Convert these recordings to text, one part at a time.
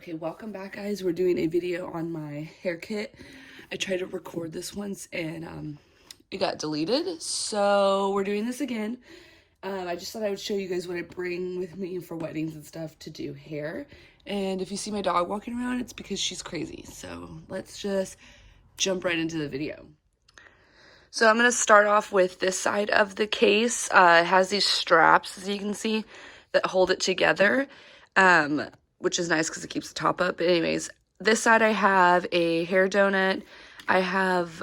Okay, welcome back, guys. We're doing a video on my hair kit. I tried to record this once and it got deleted, so we're doing this again. I just thought I would show you guys what I bring with me for weddings and stuff to do hair. And if you see my dog walking around, it's because she's crazy. So let's just jump right into the video. So I'm going to start off with this side of the case. It has these straps, as you can see, that hold it together. Which is nice because it keeps the top up. But anyways, this side I have a hair donut. I have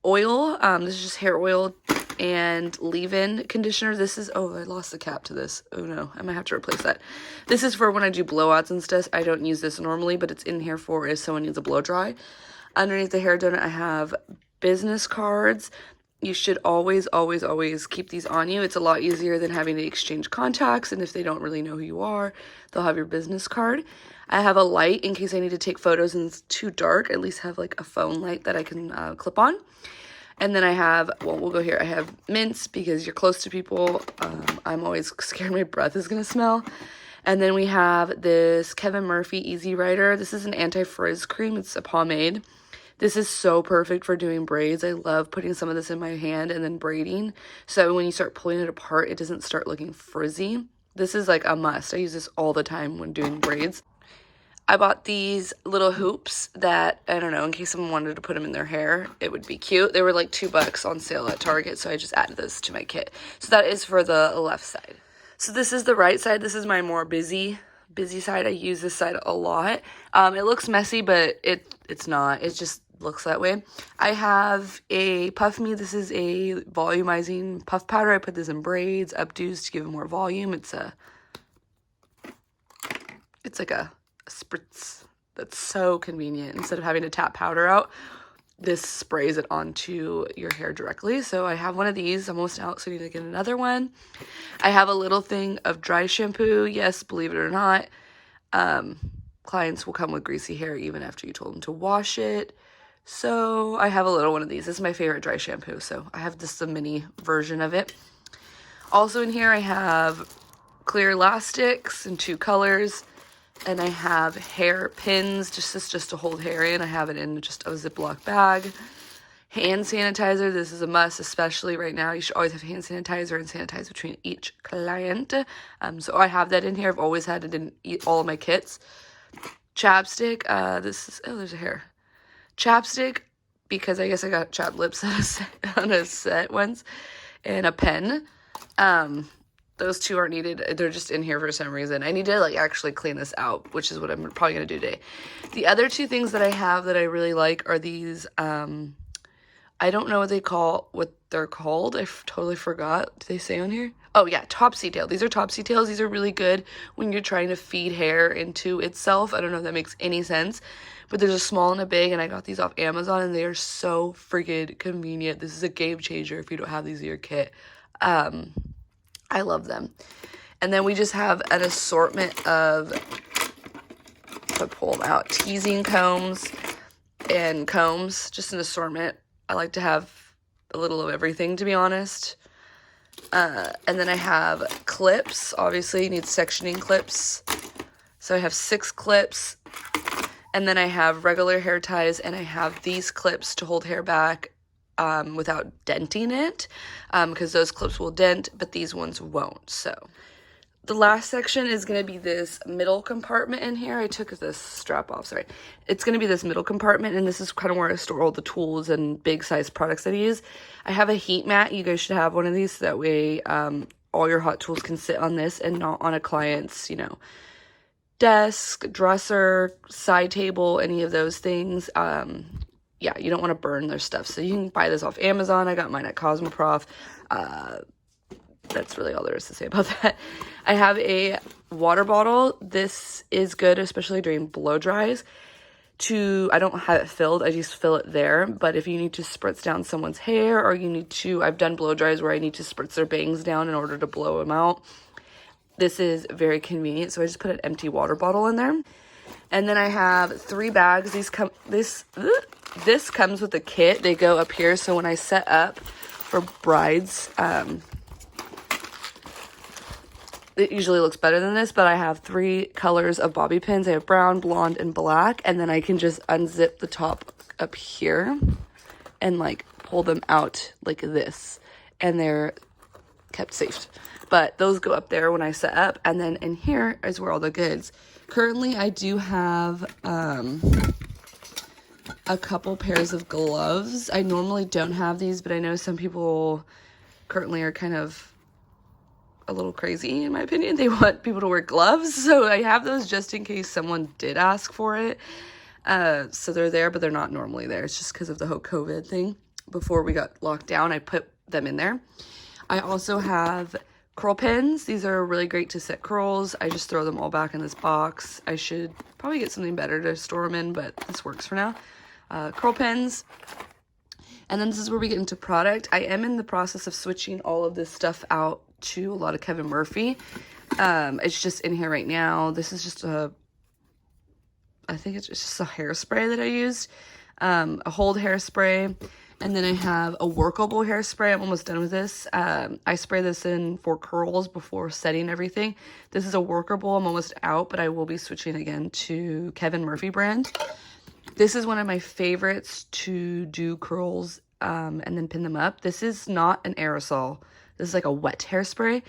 oil. This is just hair oil and leave-in conditioner. This is, oh, I lost the cap to this. Oh no, I might have to replace that. This is for when I do blowouts and stuff. I don't use this normally, but it's in here for if someone needs a blow dry. Underneath the hair donut, I have business cards. You should always, always, always keep these on you. It's a lot easier than having to exchange contacts, and if they don't really know who you are, they'll have your business card. I have a light in case I need to take photos and it's too dark. At least have like a phone light that I can clip on. And then I have, well, we'll go here. I have mints because you're close to people. I'm always scared my breath is going to smell. And then we have this Kevin Murphy Easy Rider. This is an anti-frizz cream. It's a pomade. This is so perfect for doing braids. I love putting some of this in my hand and then braiding. So when you start pulling it apart, it doesn't start looking frizzy. This is like a must. I use this all the time when doing braids. I bought these little hoops that, I don't know, in case someone wanted to put them in their hair, it would be cute. They were like $2 on sale at Target, so I just added this to my kit. So that is for the left side. So this is the right side. This is my more busy side. I use this side a lot. It looks messy, but it's not. It just looks that way. I have a Puff Me. This is a volumizing puff powder. I put this in braids, updos to give it more volume. It's like a spritz that's so convenient. Instead of having to tap powder out, this sprays it onto your hair directly. So I have one of these. I'm almost out, so I need to get another one. I have a little thing of dry shampoo. Yes, believe it or not, clients will come with greasy hair even after you told them to wash it. So I have a little one of these. This is my favorite dry shampoo, so I have just a mini version of it. Also in here I have clear elastics in 2 colors, and I have hair pins. This is just to hold hair in. I have it in just a Ziploc bag. Hand sanitizer. This is a must, especially right now. You should always have hand sanitizer and sanitize between each client. So I have that in here. I've always had it in all of my kits. Chapstick. This is, oh, there's a hair. Chapstick, because I guess I got chapped lips on a set once, and a pen. Those 2 aren't needed. They're just in here for some reason. I need to like actually clean this out, which is what I'm probably going to do today. The other 2 things that I have that I really like are these, I don't know what they're called. I totally forgot. Did they say on here? Oh yeah, Topsy Tail. These are Topsy Tails. These are really good when you're trying to feed hair into itself. I don't know if that makes any sense, but there's a small and a big, and I got these off Amazon, and they are so freaking convenient. This is a game changer if you don't have these in your kit. I love them. And then we just have an assortment of, if I pull them out, teasing combs and combs, just an assortment. I like to have a little of everything, to be honest. And then I have clips. Obviously, you need sectioning clips. So I have 6 clips. And then I have regular hair ties, and I have these clips to hold hair back without denting it, because those clips will dent, but these ones won't. So the last section is going to be this middle compartment in here. I took this strap off, sorry. It's going to be this middle compartment, and this is kind of where I store all the tools and big size products that I use. I have a heat mat. You guys should have one of these, so that way all your hot tools can sit on this and not on a client's, desk, dresser, side table, any of those things. Yeah, you don't want to burn their stuff. So you can buy this off Amazon. I got mine at Cosmoprof. That's really all there is to say about that. I have a water bottle. This is good, especially during blow dries. I don't have it filled. I just fill it there. But if you need to spritz down someone's hair, or you need to, I've done blow dries where I need to spritz their bangs down in order to blow them out. This is very convenient. So I just put an empty water bottle in there. And then I have 3 bags. This comes with a kit. They go up here. So when I set up for brides, it usually looks better than this, but I have 3 colors of bobby pins. I have brown, blonde, and black, and then I can just unzip the top up here and like pull them out like this, and they're kept safe. But those go up there when I set up, and then in here is where all the goods. Currently, I do have a couple pairs of gloves. I normally don't have these, but I know some people currently are kind of a little crazy, in my opinion. They want people to wear gloves, so I have those just in case someone did ask for it. So they're there, but they're not normally there. It's just because of the whole COVID thing. Before we got locked down, I put them in there. I also have curl pins. These are really great to set curls. I just throw them all back in this box. I should probably get something better to store them in, but this works for now. Curl pins. And then this is where we get into product. I am in the process of switching all of this stuff out to a lot of Kevin Murphy. It's just in here right now. This is just I think it's just a hairspray that I used. A hold hairspray. And then I have a workable hairspray. I'm almost done with this. I spray this in for curls before setting everything. This is a workable. I'm almost out, but I will be switching again to Kevin Murphy brand. This is one of my favorites to do curls and then pin them up. This is not an aerosol. This is like a wet hairspray.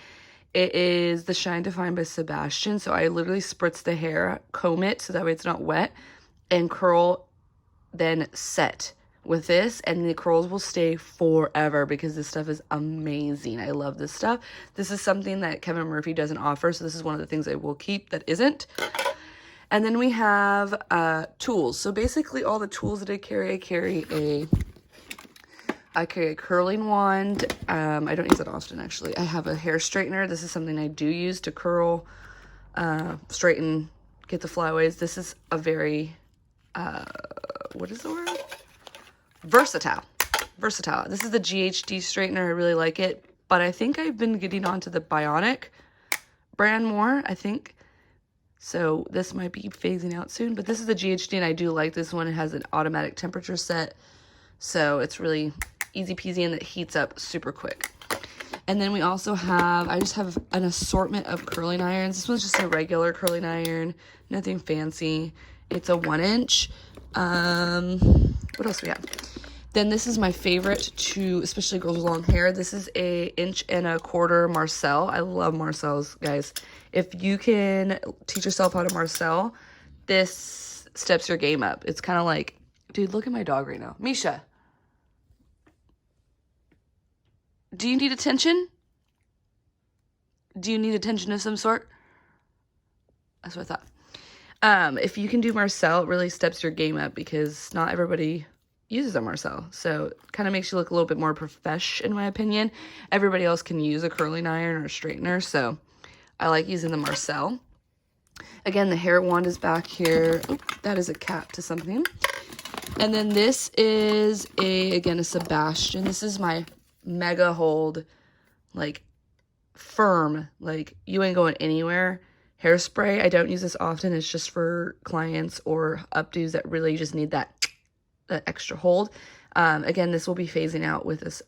It is the Shine Define by Sebastian. So I literally spritz the hair, comb it so that way it's not wet, and curl, then set with this, and the curls will stay forever because this stuff is amazing. I love this stuff. This is something that Kevin Murphy doesn't offer, so this is one of the things I will keep that isn't. And then we have tools. So basically all the tools that I carry a curling wand. I don't use it often, actually. I have a hair straightener. This is something I do use to curl, straighten, get the flyaways. This is a very, what is the word? Versatile. This is the GHD straightener. I really like it, but I think I've been getting onto the Bionic brand more, I think. So this might be phasing out soon, but this is the GHD, and I do like this one. It has an automatic temperature set, so it's really easy peasy, and it heats up super quick. And then we also have, I just have an assortment of curling irons. This one's just a regular curling iron, nothing fancy. It's a 1-inch. What else do we have? Then this is my favorite to, especially girls with long hair. This is a 1.25-inch Marcel. I love Marcels, guys. If you can teach yourself how to Marcel, this steps your game up. It's kind of like, dude, look at my dog right now. Misha, do you need attention? Do you need attention of some sort? That's what I thought. If you can do Marcel, it really steps your game up because not everybody uses a Marcel. So it kind of makes you look a little bit more profesh, in my opinion. Everybody else can use a curling iron or a straightener, so I like using the Marcel. Again, the hair wand is back here. Oop, that is a cap to something. And then this is again, a Sebastian. This is my mega hold, like firm, like you ain't going anywhere hairspray. I don't use this often. It's just for clients or updos that really just need that extra hold. Again, this will be phasing out with this.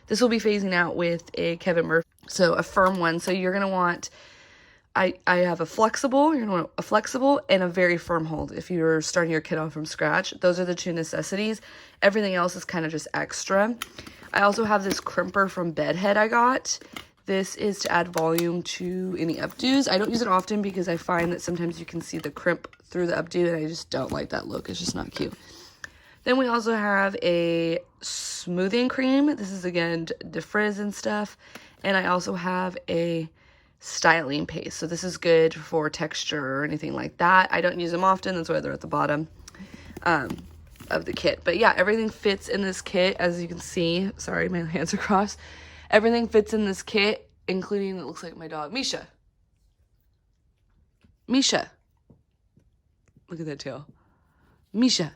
This will be phasing out with a Kevin Murphy, so a firm one. So you're gonna want. I have a flexible. You're gonna want a flexible and a very firm hold. If you're starting your kit off from scratch, those are the 2 necessities. Everything else is kind of just extra. I also have this crimper from Bedhead I got. This is to add volume to any updos. I don't use it often because I find that sometimes you can see the crimp through the updo, and I just don't like that look. It's just not cute. Then we also have a smoothing cream. This is, again, defrizz and stuff. And I also have a styling paste. So this is good for texture or anything like that. I don't use them often. That's why they're at the bottom of the kit. But yeah, everything fits in this kit, as you can see. Sorry, my hands are crossed. Everything fits in this kit, including, it looks like my dog, Misha. Misha. Look at that tail. Misha.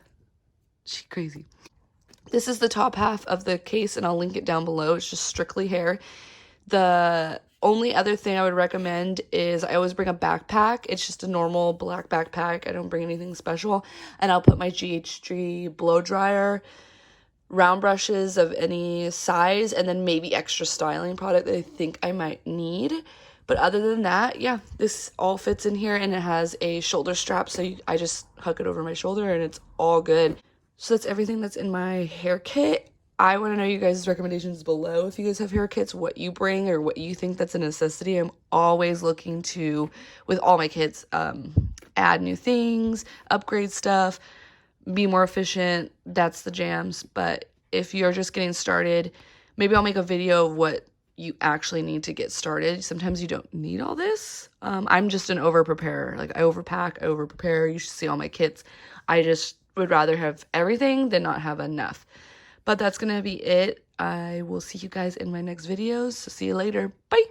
She's crazy. This is the top half of the case, and I'll link it down below. It's just strictly hair. The only other thing I would recommend is I always bring a backpack. It's just a normal black backpack. I don't bring anything special. And I'll put my GHD blow dryer, round brushes of any size, and then maybe extra styling product that I think I might need. But other than that, yeah, this all fits in here, and it has a shoulder strap, so I just hook it over my shoulder and it's all good. So that's everything that's in my hair kit. I want to know you guys' recommendations below. If you guys have hair kits, what you bring or what you think that's a necessity. I'm always looking to, with all my kits, add new things, upgrade stuff, be more efficient. That's the jams. But if you're just getting started, maybe I'll make a video of what you actually need to get started. Sometimes you don't need all this. I'm just an over preparer. Like I overpack, over prepare. You should see all my kits. I just would rather have everything than not have enough. But that's gonna be it. I will see you guys in my next videos. So see you later. Bye.